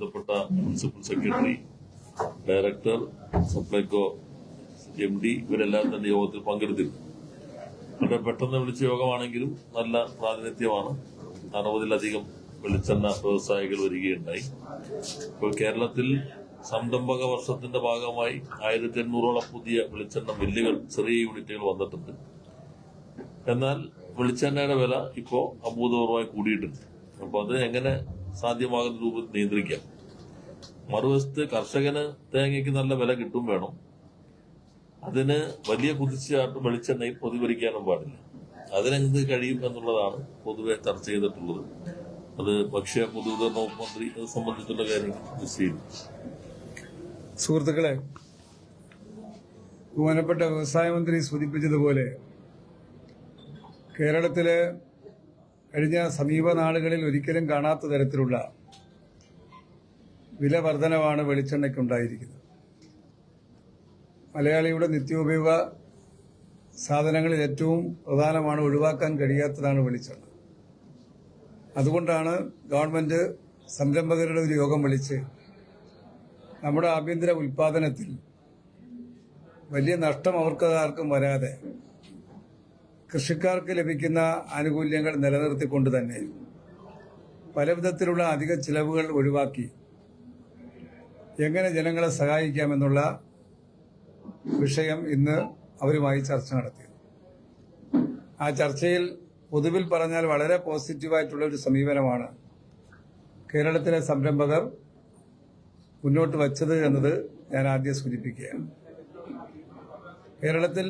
ബന്ധപ്പെട്ട principal secretary, director, Supplyco MD ഇവരെല്ലാം തന്നെ യോഗത്തിൽ പങ്കെടുത്തിരുന്നു. വളരെ പെട്ടെന്ന് വിളിച്ച യോഗമാണെങ്കിലും നല്ല പ്രാതിനിധ്യമാണ്. 60-ലധികം വെളിച്ചെണ്ണ വ്യവസായികൾ വരികയുണ്ടായി. ഇപ്പോൾ കേരളത്തിൽ സംരംഭക വർഷത്തിന്റെ ഭാഗമായി 1800ഓളം പുതിയ വെളിച്ചെണ്ണ മില്ലുകൾ, ചെറിയ യൂണിറ്റുകൾ വന്നിട്ടുണ്ട്. എന്നാൽ വെളിച്ചെണ്ണയുടെ വില ഇപ്പോ അഭൂതപൂർവമായി കൂടിയിട്ടുണ്ട്. അപ്പൊ അത് എങ്ങനെ സാധ്യമാകുന്ന രൂപത്തിൽ നിയന്ത്രിക്കാം? മറുവശത്ത് കർഷകന് തേങ്ങയ്ക്ക് നല്ല വില കിട്ടും വേണം. അതിന് വലിയ കുതിച്ചുചാട്ടം വെളിച്ചെണ്ണയിൽ പൊതിവരിക്കാനും പാടില്ല. അതിനെന്ത് കഴിയും എന്നുള്ളതാണ് പൊതുവെ ചർച്ച ചെയ്തിട്ടുള്ളത്. അത് ഭക്ഷ്യ പൊതുവിതരണ വകുപ്പ് മന്ത്രി അത് സംബന്ധിച്ചുള്ള കാര്യങ്ങൾ നിശ്ചയിക്കും. സുഹൃത്തുക്കളെ, ബഹുമാനപ്പെട്ട വ്യവസായ മന്ത്രി സൂചിപ്പിച്ചതുപോലെ കേരളത്തിലെ കഴിഞ്ഞ സമീപ നാളുകളിൽ ഒരിക്കലും കാണാത്ത തരത്തിലുള്ള വില വർധനവാണ് വെളിച്ചെണ്ണയ്ക്കുണ്ടായിരിക്കുന്നത്. മലയാളിയുടെ നിത്യോപയോഗ സാധനങ്ങളിൽ ഏറ്റവും പ്രധാനമാണ്, ഒഴിവാക്കാൻ കഴിയാത്തതാണ് വെളിച്ചെണ്ണ. അതുകൊണ്ടാണ് ഗവൺമെന്റ് സംരംഭകരുടെ ഒരു യോഗം വിളിച്ച് നമ്മുടെ ആഭ്യന്തര ഉൽപാദനത്തിൽ വലിയ നഷ്ടം ആർക്കും വരാതെ കൃഷിക്കാർക്ക് ലഭിക്കുന്ന ആനുകൂല്യങ്ങൾ നിലനിർത്തിക്കൊണ്ട് തന്നെ പല വിധത്തിലുള്ള അധിക ചിലവുകൾ ഒഴിവാക്കി എങ്ങനെ ജനങ്ങളെ സഹായിക്കാമെന്നുള്ള വിഷയം ഇന്ന് അവരുമായി ചർച്ച നടത്തി. ആ ചർച്ചയിൽ പൊതുവിൽ പറഞ്ഞാൽ വളരെ പോസിറ്റീവായിട്ടുള്ള ഒരു സമീപനമാണ് കേരളത്തിലെ സംരംഭകർ മുന്നോട്ട് വച്ചത് എന്നത് ഞാൻ ആദ്യം സൂചിപ്പിക്കുകയാണ്. കേരളത്തിൽ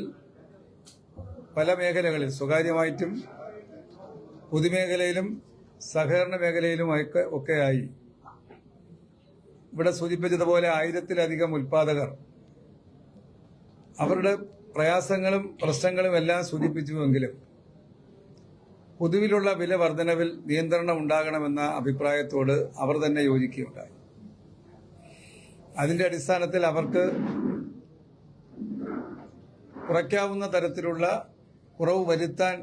പല മേഖലകളിൽ, സ്വകാര്യമായിട്ടും പൊതുമേഖലയിലും സഹകരണ മേഖലയിലും ഒക്കെയായി ഇവിടെ സൂചിപ്പിച്ചതുപോലെ 1000-ലധികം ഉൽപാദകർ അവരുടെ പ്രയാസങ്ങളും പ്രശ്നങ്ങളും എല്ലാം സൂചിപ്പിച്ചുവെങ്കിലും പൊതുവിലുള്ള വില വർധനവിൽ നിയന്ത്രണം ഉണ്ടാകണമെന്ന അഭിപ്രായത്തോട് അവർ തന്നെ യോജിക്കുകയുണ്ടായി. അതിന്റെ അടിസ്ഥാനത്തിൽ അവർക്ക് കുറയ്ക്കാവുന്ന തരത്തിലുള്ള കുറവ് വരുത്താൻ,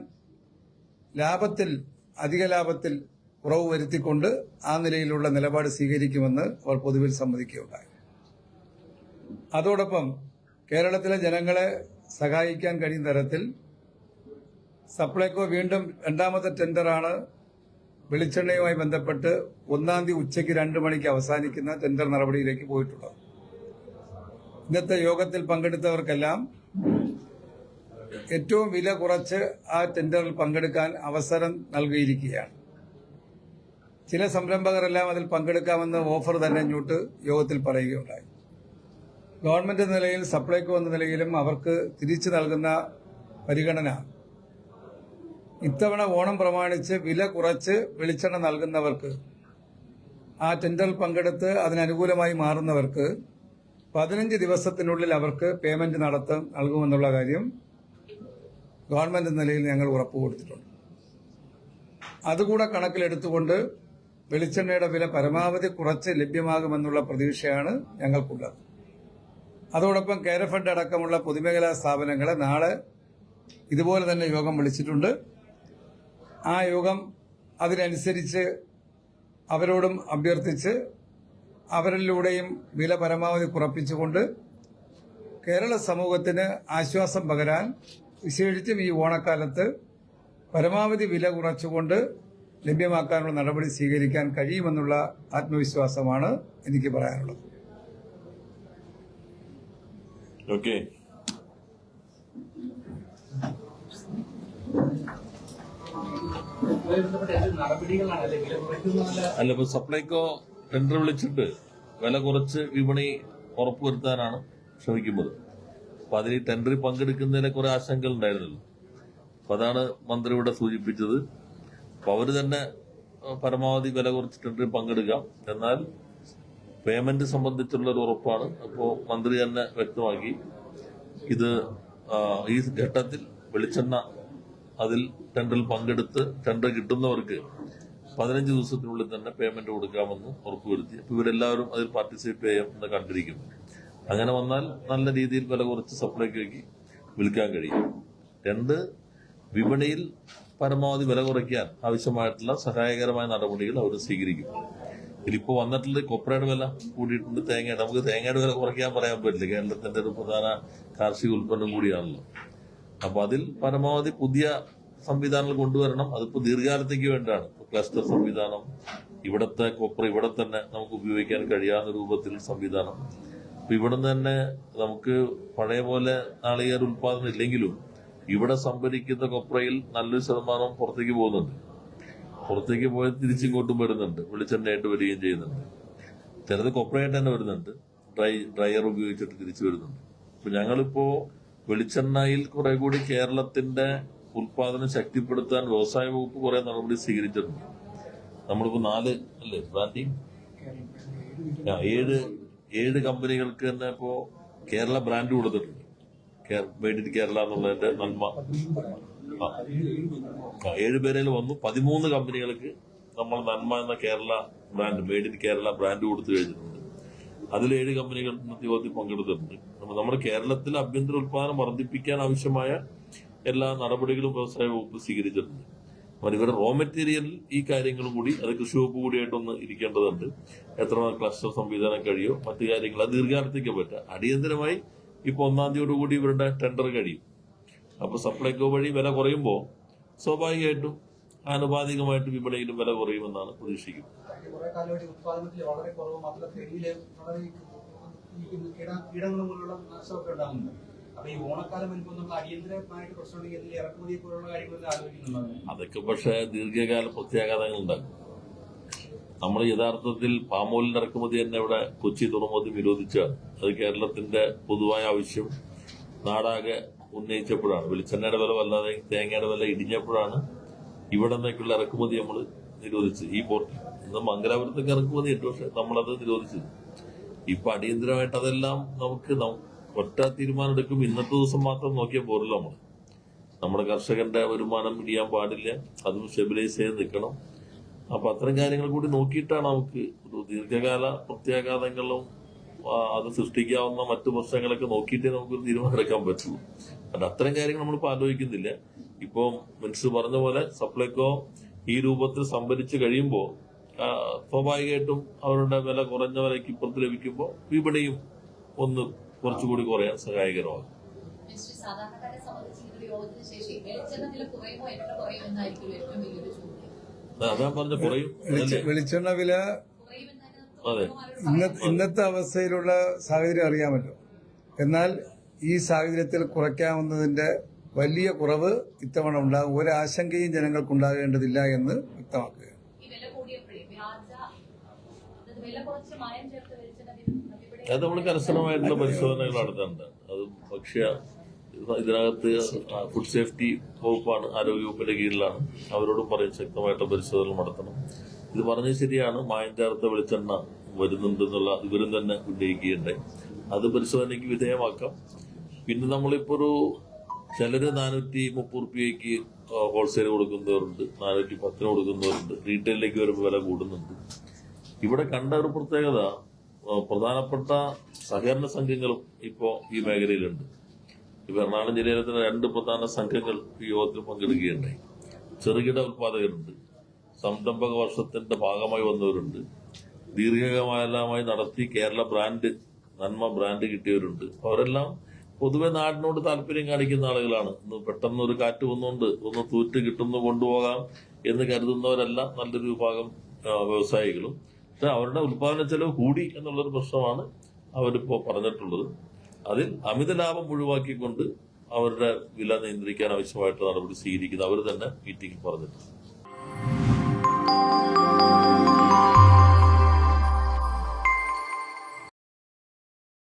അധിക ലാഭത്തിൽ കുറവ് വരുത്തിക്കൊണ്ട് ആ നിലയിലുള്ള നിലപാട് സ്വീകരിക്കുമെന്ന് അവർ പൊതുവിൽ സമ്മതിക്കുകയുണ്ടായി. അതോടൊപ്പം കേരളത്തിലെ ജനങ്ങളെ സഹായിക്കാൻ കഴിയുന്ന തരത്തിൽ സപ്ലൈകോ വീണ്ടും രണ്ടാമത്തെ ടെൻഡറാണ് വെളിച്ചെണ്ണയുമായി ബന്ധപ്പെട്ട് 1-ാം തീയതി ഉച്ചയ്ക്ക് 2 മണിക്ക് അവസാനിക്കുന്ന ടെൻഡർ നടപടിയിലേക്ക് പോയിട്ടുള്ളത്. ഇന്നത്തെ യോഗത്തിൽ പങ്കെടുത്തവർക്കെല്ലാം ഏറ്റവും വില കുറച്ച് ആ ടെൻഡറിൽ പങ്കെടുക്കാൻ അവസരം നൽകിയിരിക്കുകയാണ്. ചില സംരംഭകരെല്ലാം അതിൽ പങ്കെടുക്കാമെന്ന് ഓഫർ തന്നെ ഇങ്ങോട്ട് യോഗത്തിൽ പറയുകയുണ്ടായി. ഗവൺമെന്റ് നിലയിൽ, സപ്ലൈകോ എന്ന നിലയിലും അവർക്ക് തിരിച്ചു നൽകുന്ന പരിഗണന ഇത്തവണ ഓണം പ്രമാണിച്ച് വില കുറച്ച് വെളിച്ചെണ്ണ നൽകുന്നവർക്ക്, ആ ടെൻഡറിൽ പങ്കെടുത്ത് അതിനനുകൂലമായി മാറുന്നവർക്ക് 15 ദിവസത്തിനുള്ളിൽ അവർക്ക് പേയ്മെന്റ് നൽകുമെന്നുള്ള കാര്യം ഗവൺമെന്റ് നിലയിൽ ഞങ്ങൾ ഉറപ്പുകൊടുത്തിട്ടുണ്ട്. അതുകൂടെ കണക്കിലെടുത്തുകൊണ്ട് വെളിച്ചെണ്ണയുടെ വില പരമാവധി കുറച്ച് ലഭ്യമാകുമെന്നുള്ള പ്രതീക്ഷയാണ് ഞങ്ങൾക്കുള്ളത്. അതോടൊപ്പം കെയർഫെഡ് അടക്കമുള്ള പൊതുമേഖലാ സ്ഥാപനങ്ങളെ നാളെ ഇതുപോലെ തന്നെ യോഗം വിളിച്ചിട്ടുണ്ട്. ആ യോഗം അതിനനുസരിച്ച് അവരോടും അഭ്യർത്ഥിച്ച് അവരിലൂടെയും വില പരമാവധി കുറപ്പിച്ചുകൊണ്ട് കേരള സമൂഹത്തിന് ആശ്വാസം പകരാൻ, വിശേഷിച്ചും ഈ ഓണക്കാലത്ത് പരമാവധി വില കുറച്ചുകൊണ്ട് ലഭ്യമാക്കാനുള്ള നടപടി സ്വീകരിക്കാൻ കഴിയുമെന്നുള്ള ആത്മവിശ്വാസമാണ് എനിക്ക് പറയാനുള്ളത്. ഓക്കെ, അല്ല, ഇപ്പൊ സപ്ലൈകോ ടെൻഡർ വിളിച്ചിട്ട് വില കുറച്ച് വിപണി ഉറപ്പുവരുത്താനാണ് ശ്രമിക്കുന്നത്. അപ്പൊ അതിൽ ഈ ടെൻഡറിൽ പങ്കെടുക്കുന്നതിലെ കുറെ ആശങ്കകൾ ഉണ്ടായിരുന്നല്ലോ. അപ്പൊ അതാണ് മന്ത്രി ഇവിടെ സൂചിപ്പിച്ചത്. അപ്പൊ അവര് തന്നെ പരമാവധി വില കുറച്ച് ടെൻഡറിൽ പങ്കെടുക്കാം, എന്നാൽ പേയ്മെന്റ് സംബന്ധിച്ചുള്ള ഒരു ഉറപ്പാണ്. അപ്പോ മന്ത്രി തന്നെ വ്യക്തമാക്കി, ഇത് ഈ ഘട്ടത്തിൽ വെളിച്ചെണ്ണ അതിൽ ടെൻഡറിൽ പങ്കെടുത്ത് ടെൻഡർ കിട്ടുന്നവർക്ക് 15 ദിവസത്തിനുള്ളിൽ തന്നെ പേയ്മെന്റ് കൊടുക്കാമെന്ന് ഉറപ്പുവരുത്തി. അപ്പൊ ഇവരെല്ലാവരും അതിൽ പാർട്ടിസിപ്പേറ്റ് ചെയ്യാം എന്ന് കണ്ടിരിക്കുന്നു. അങ്ങനെ വന്നാൽ നല്ല രീതിയിൽ വില കുറച്ച് സപ്ലൈകോയ്ക്ക് വിൽക്കാൻ കഴിയും. 2, വിപണിയിൽ പരമാവധി വില കുറയ്ക്കാൻ ആവശ്യമായിട്ടുള്ള സഹായകരമായ നടപടികൾ അവർ സ്വീകരിക്കും. ഇതിലിപ്പോ വന്നിട്ടുള്ള കൊപ്രയുടെ വില കൂടിയിട്ടുണ്ട്, തേങ്ങയുടെ. നമുക്ക് തേങ്ങയുടെ വില കുറയ്ക്കാൻ പറയാൻ പറ്റില്ല, കേരളത്തിന്റെ ഒരു പ്രധാന കാർഷിക ഉൽപ്പന്നം കൂടിയാണല്ലോ. അപ്പൊ അതിൽ പരമാവധി പുതിയ സംവിധാനങ്ങൾ കൊണ്ടുവരണം. അതിപ്പോ ദീർഘകാലത്തേക്ക് വേണ്ടിയാണ്. ക്ലസ്റ്റർ സംവിധാനം, ഇവിടത്തെ കൊപ്ര ഇവിടെ തന്നെ നമുക്ക് ഉപയോഗിക്കാൻ കഴിയാവുന്ന രൂപത്തിൽ സംവിധാനം. അപ്പൊ ഇവിടെ തന്നെ നമുക്ക് പഴയ പോലെ നാളികേര ഉൽപാദനം ഇല്ലെങ്കിലും ഇവിടെ സംഭരിക്കുന്ന കൊപ്രയിൽ നല്ലൊരു ശതമാനം പുറത്തേക്ക് പോകുന്നുണ്ട്. പുറത്തേക്ക് പോയി തിരിച്ചിങ്ങോട്ടും വരുന്നുണ്ട്, വെളിച്ചെണ്ണയായിട്ട് വരികയും ചെയ്യുന്നുണ്ട്. ചിലത് കൊപ്രയായിട്ട് തന്നെ വരുന്നുണ്ട്, ഡ്രയർ ഉപയോഗിച്ചിട്ട് തിരിച്ചു വരുന്നുണ്ട്. അപ്പൊ ഞങ്ങളിപ്പോ വെളിച്ചെണ്ണയിൽ കുറെ കൂടി കേരളത്തിന്റെ ഉൽപാദനം ശക്തിപ്പെടുത്താൻ വ്യവസായ വകുപ്പ് കുറെ നടപടി സ്വീകരിച്ചിട്ടുണ്ട്. നമ്മളിപ്പോ 4 അല്ലേ ബ്രാൻഡിങ് 7 കമ്പനികൾക്ക് തന്നെ ഇപ്പോ കേരള ബ്രാൻഡ് കൊടുത്തിട്ടുണ്ട്. മെയ്ഡ് ഇൻ കേരള എന്നുള്ളതിന്റെ നന്മ 7 പേരിൽ വന്നു. 13 കമ്പനികൾക്ക് നമ്മൾ നന്മ എന്ന Kerala brand, made in Kerala brand കൊടുത്തു കഴിഞ്ഞിട്ടുണ്ട്. അതിൽ 7 കമ്പനികൾ ഇന്നത്തെ യോഗത്തിൽ പങ്കെടുത്തിട്ടുണ്ട്. നമ്മുടെ കേരളത്തിൽ ആഭ്യന്തര ഉൽപാദനം വർദ്ധിപ്പിക്കാൻ ആവശ്യമായ എല്ലാ നടപടികളും വ്യവസായ വകുപ്പ് സ്വീകരിച്ചിട്ടുണ്ട്. അപ്പോൾ ഇവരുടെ റോ മെറ്റീരിയൽ ഈ കാര്യങ്ങളും കൂടി അത് കൃഷി വകുപ്പ് കൂടിയായിട്ടൊന്ന് ഇരിക്കേണ്ടതുണ്ട്. എത്ര ക്ലസ്റ്റർ സംവിധാനം കഴിയോ മറ്റു കാര്യങ്ങൾ അത് ദീർഘകാലത്തേക്ക് പറ്റുക. അടിയന്തരമായി ഇപ്പൊ 1-ാം തീയതിയോടുകൂടി ഇവരുടെ ടെൻഡർ കഴിയും. അപ്പൊ സപ്ലൈകോ വഴി വില കുറയുമ്പോൾ സ്വാഭാവികമായിട്ടും ആനുപാതികമായിട്ട് വിപണിയിലും വില കുറയുമെന്നാണ് പ്രതീക്ഷിക്കുന്നത്. ഉത്പാദനത്തിൽ വളരെ കുറവ്, മാത്രമല്ല വളരെ കീടങ്ങൾ മൂലമുള്ള നാശമൊക്കെ ഉണ്ടാകുന്നുണ്ട്. അപ്പൊ ഈ ഓണക്കാലം വരുമ്പോൾ നമ്മൾ അടിയന്തരമായിട്ട് പ്രശ്നമുണ്ടെങ്കിൽ ഇറക്കുമതിയെ പോലുള്ള കാര്യങ്ങളെല്ലാം ആലോചിക്കുന്നുണ്ട്. അതൊക്കെ പക്ഷേ ദീർഘകാല പ്രത്യാഘാതങ്ങൾ ഉണ്ടാക്കും. നമ്മൾ യഥാർത്ഥത്തിൽ പാമോലിന്റെ ഇറക്കുമതി തന്നെ ഇവിടെ കൊച്ചി തുറമുഖത്ത് നിരോധിച്ചാണ്. അത് കേരളത്തിന്റെ പൊതുവായ ആവശ്യം നാടാകെ ഉന്നയിച്ചപ്പോഴാണ്. വെളിച്ചെണ്ണയുടെ വില വല്ലാതെ തേങ്ങയുടെ വില ഇടിഞ്ഞപ്പോഴാണ് ഇവിടെ നിന്നേക്കുള്ള ഇറക്കുമതി നമ്മൾ നിരോധിച്ചത്. ഈ പോർട്ടിൽ ഇന്ന് മംഗലാപുരത്തേക്ക് ഇറക്കുമതി ഉണ്ട്, പക്ഷെ നമ്മളത് നിരോധിച്ചത്. ഇപ്പൊ അടിയന്തരമായിട്ട് അതെല്ലാം നമുക്ക് ഒറ്റ തീരുമാനം എടുക്കും. ഇന്നത്തെ ദിവസം മാത്രം നോക്കിയാൽ പോരല്ലോ. നമ്മുടെ കർഷകന്റെ വരുമാനം ഇടിയാൻ പാടില്ല, അതും സ്റ്റെബിലൈസ് ചെയ്ത് നിൽക്കണം. അപ്പൊ അത്തരം കാര്യങ്ങൾ കൂടി നോക്കിയിട്ടാണ് നമുക്ക് ഒരു ദീർഘകാല പ്രത്യാഘാതങ്ങളും അത് സൃഷ്ടിക്കാവുന്ന മറ്റു പ്രശ്നങ്ങളൊക്കെ നോക്കിയിട്ടേ നമുക്കൊരു തീരുമാനം എടുക്കാൻ പറ്റുള്ളൂ. അത് അത്തരം കാര്യങ്ങൾ നമ്മളിപ്പോൾ ആലോചിക്കുന്നില്ല. ഇപ്പൊ മിനിസ്റ്റർ പറഞ്ഞ പോലെ സപ്ലൈകോ ഈ രൂപത്തിൽ സംഭരിച്ച് കഴിയുമ്പോൾ സ്വാഭാവികമായിട്ടും അവരുടെ വില കുറഞ്ഞ വിലയ്ക്ക് ഇപ്പുറത്ത് ലഭിക്കുമ്പോൾ വിപണിയും ഒന്ന് കുറച്ചുകൂടി കുറയാൻ സഹായകരമാകും. അതാ പറഞ്ഞ കുറയും. വെളിച്ചെണ്ണ വില അതെ, ഇന്നത്തെ അവസ്ഥയിലുള്ള സാഹചര്യം അറിയാമല്ലോ. എന്നാൽ ഈ സാഹചര്യത്തിൽ കുറയ്ക്കാവുന്നതിന്റെ വലിയ കുറവ് ഇത്തവണ ഉണ്ടാകും. ഒരാശങ്കയും ജനങ്ങൾക്കുണ്ടാകേണ്ടതില്ല എന്ന് വ്യക്തമാക്കുക. അത് നമ്മൾ കർശനമായിട്ടുള്ള പരിശോധനകൾ നടത്താറുണ്ട്. അത് ഭക്ഷ്യ ഇതിനകത്ത് ഫുഡ് സേഫ്റ്റി വകുപ്പാണ്, ആരോഗ്യവകുപ്പിന്റെ കീഴിലാണ്. അവരോടും പറയും ശക്തമായിട്ടുള്ള പരിശോധനകൾ നടത്തണം. ഇത് പറഞ്ഞത് ശരിയാണ്, മായം ചേർത്ത വെളിച്ചെണ്ണ വരുന്നുണ്ടെന്നുള്ള ഇവരും തന്നെ ഉന്നയിക്കുകയുണ്ടായി. അത് പരിശോധനയ്ക്ക് വിധേയമാക്കാം. പിന്നെ നമ്മളിപ്പോ ചിലര് 430 രൂപയ്ക്ക് ഹോൾസെയിൽ കൊടുക്കുന്നവരുണ്ട്, 410 കൊടുക്കുന്നവരുണ്ട്. റീറ്റെയിലേക്ക് വരുമ്പോൾ വില കൂടുന്നുണ്ട്. ഇവിടെ കണ്ട ഒരു പ്രത്യേകത, പ്രധാനപ്പെട്ട സഹകരണ സംഘങ്ങളും ഇപ്പോ ഈ മേഖലയിലുണ്ട്. ഇപ്പൊ എറണാകുളം ജില്ലയിലെ തന്നെ 2 പ്രധാന സംഘങ്ങൾ ഈ യോഗത്തിൽ പങ്കെടുക്കുകയുണ്ടായി. ചെറുകിട ഉൽപാദകരുണ്ട്, സംരംഭക വർഷത്തിന്റെ ഭാഗമായി വന്നവരുണ്ട്, ദീർഘകാലമായി നടത്തി കേരള ബ്രാൻഡ് നന്മ ബ്രാൻഡ് കിട്ടിയവരുണ്ട്. അവരെല്ലാം പൊതുവെ നാടിനോട് താല്പര്യം കാണിക്കുന്ന ആളുകളാണ്. പെട്ടെന്ന് ഒരു കാറ്റ് വന്നുകൊണ്ട് ഒന്ന് തൂറ്റ് കിട്ടുന്നു കൊണ്ടുപോകാം എന്ന് കരുതുന്നവരല്ല നല്ലൊരു വിഭാഗം വ്യവസായികളും. പക്ഷെ അവരുടെ ഉൽപാദന ചെലവ് കൂടി എന്നുള്ളൊരു പ്രശ്നമാണ് അവരിപ്പോ പറഞ്ഞിട്ടുള്ളത്. അതിൽ അമിത ലാഭം ഒഴിവാക്കിക്കൊണ്ട് അവരുടെ വില നിയന്ത്രിക്കാൻ ആവശ്യമായിട്ട് നടപടി സ്വീകരിക്കുന്നത് അവർ തന്നെ മീറ്റിംഗിൽ പറഞ്ഞിട്ടുണ്ട്.